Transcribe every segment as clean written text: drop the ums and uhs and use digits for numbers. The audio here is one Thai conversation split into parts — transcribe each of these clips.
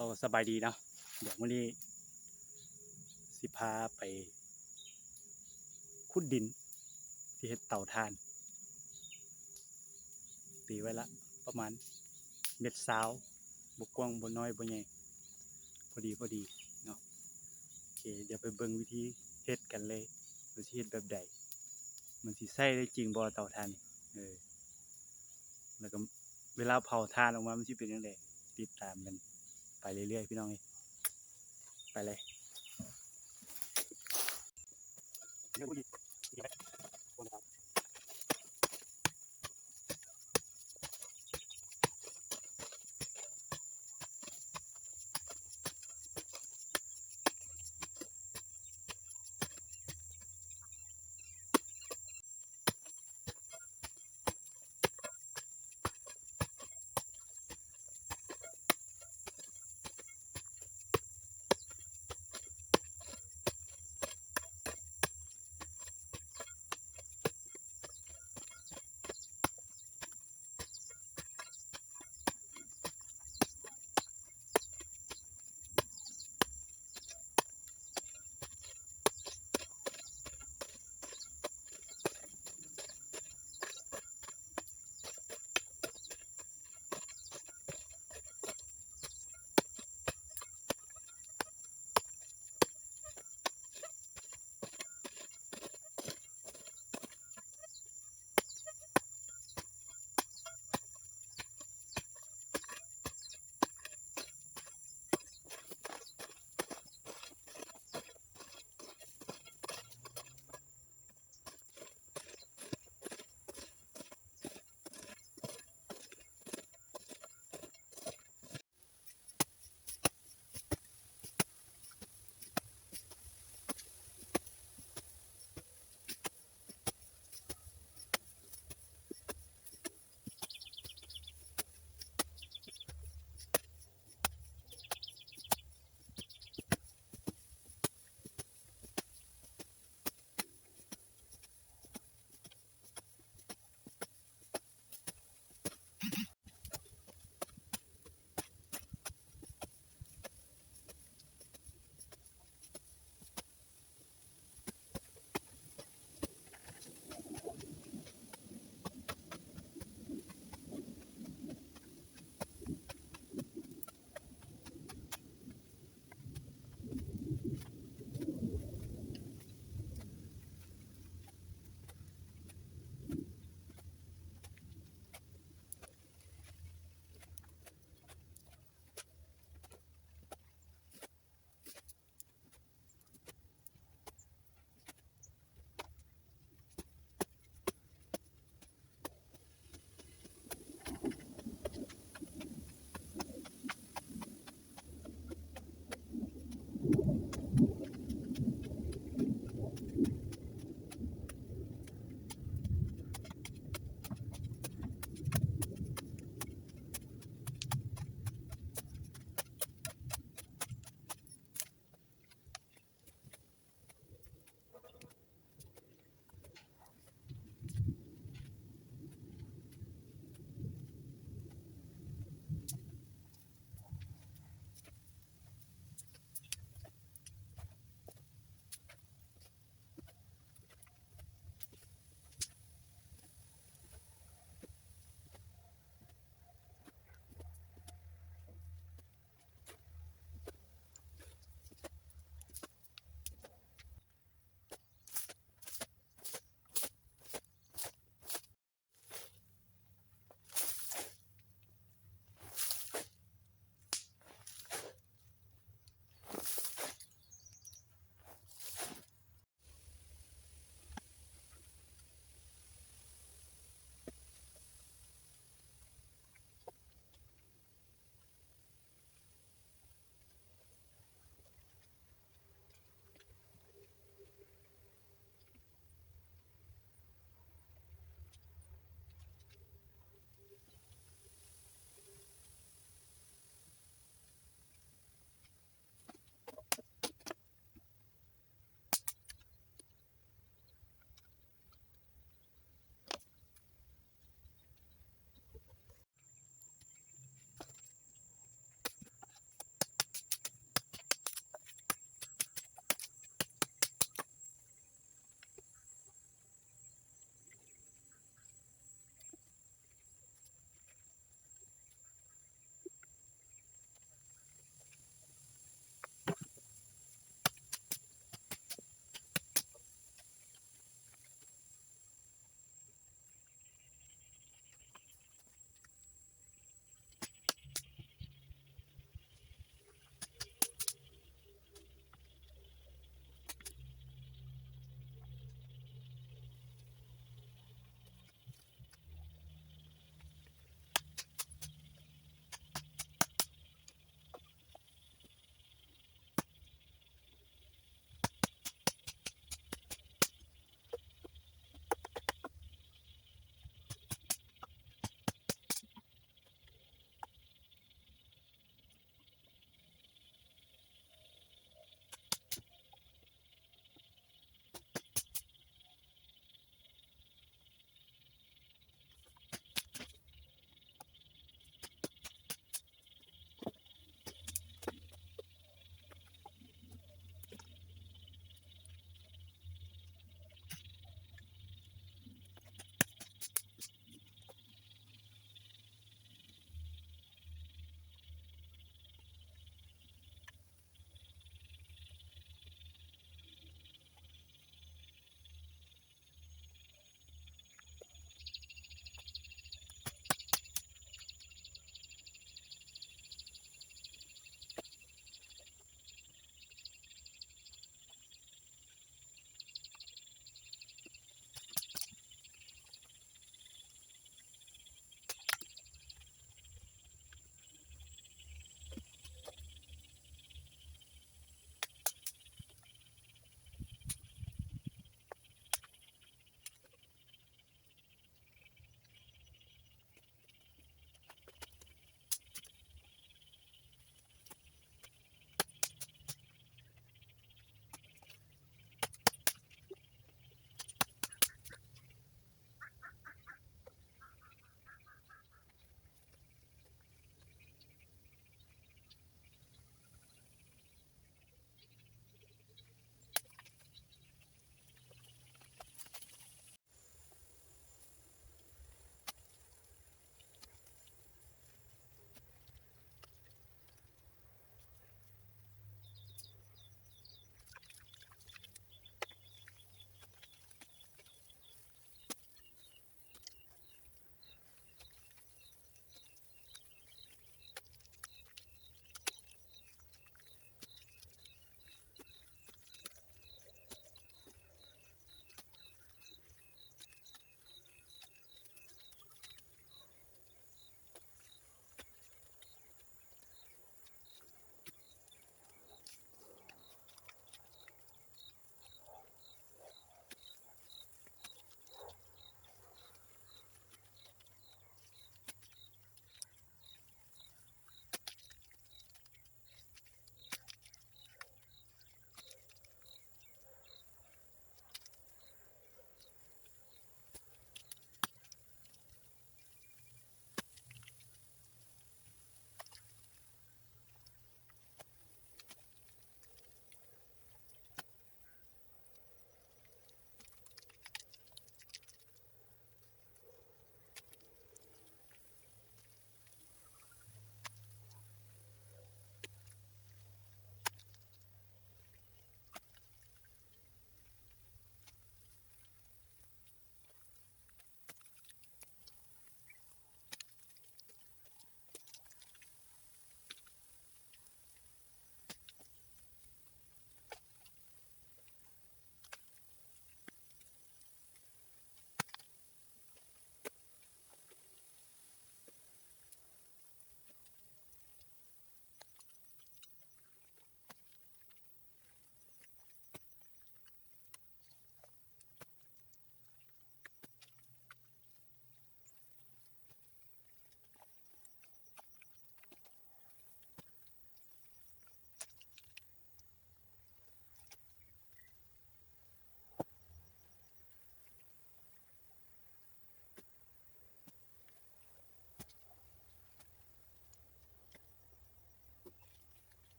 เอาสบายดีเนาะเดี๋ยววันนี้สิพาไปขุดดินที่เฮ็ดเตาถ่านตีไว้ละประมาณเม็ดซาวบกกว้างบ่น้อยบ่ใหญ่พอดีเนาะโอเคเดี๋ยวไปเบิ่งวิธีเฮ็ดกันเลยว่าสิเฮ็ดแบบใดมันสิใช้ได้จริงบ่เตาถ่านนี่แล้วก็เวลาเผาถ่านออกมามันสิเป็นจังไดติดตามกันไปเรื่อยๆพี่น้องเอ้ยไปเลย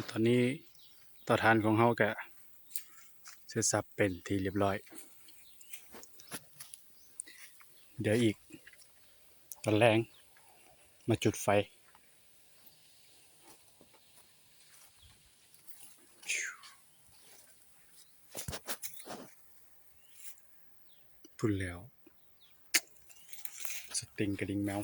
ตอนนี้ต่อทานของเฮาก็เสร็จสับเป็นที่เรียบร้อยเดี๋ยวอีกตอนแรงมาจุดไฟพุ่นแล้วสติงกระดิ่งแมว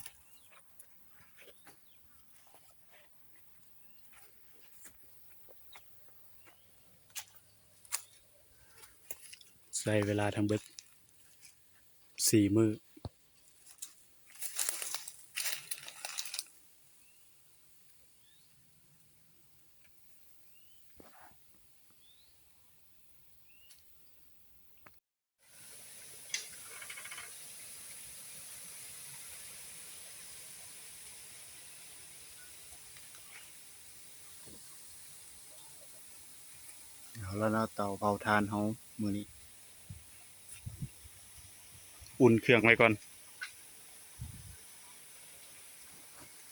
ใช้เวลาทั้งเบิด4 มื้อเอาแล้วเนาะเตาเผาถ่านเฮามื้อนี้อุ่นเครื่องไว้ก่อน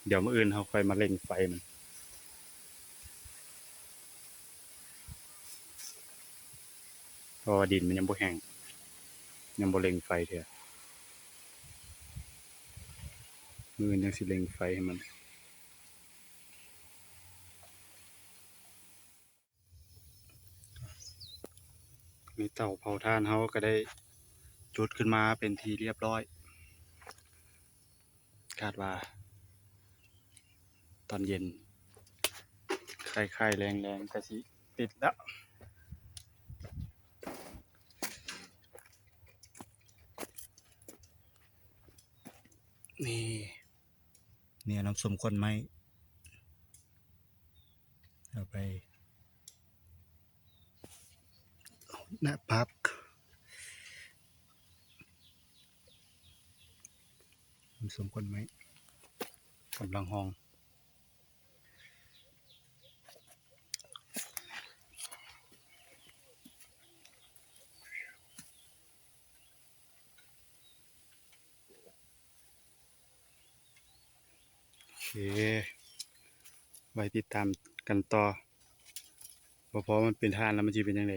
เดี๋ยวมื้ออื่นเฮาค่อยมาเร่งไฟมันเพราะว่าดินมันยังบ่แห้งยังบ่เร่งไฟเทื่อมื้ออื่นยังสิเร่งไฟให้มันนี่เตาเผาถ่านเฮาก็ได้จุดขึ้นมาเป็นที่เรียบร้อยคาดว่าตอนเย็นคล้ายๆแรงๆก็สิติดแล้วนี่เนี่ยน้ำส้มข้นไหมเอาไปหน้าพักน้ำส้มข้นไหมกำลังห้องโอเคไว้ติดตามกันต่อพอมันเป็นทานแล้วมันจะเป็นยังไง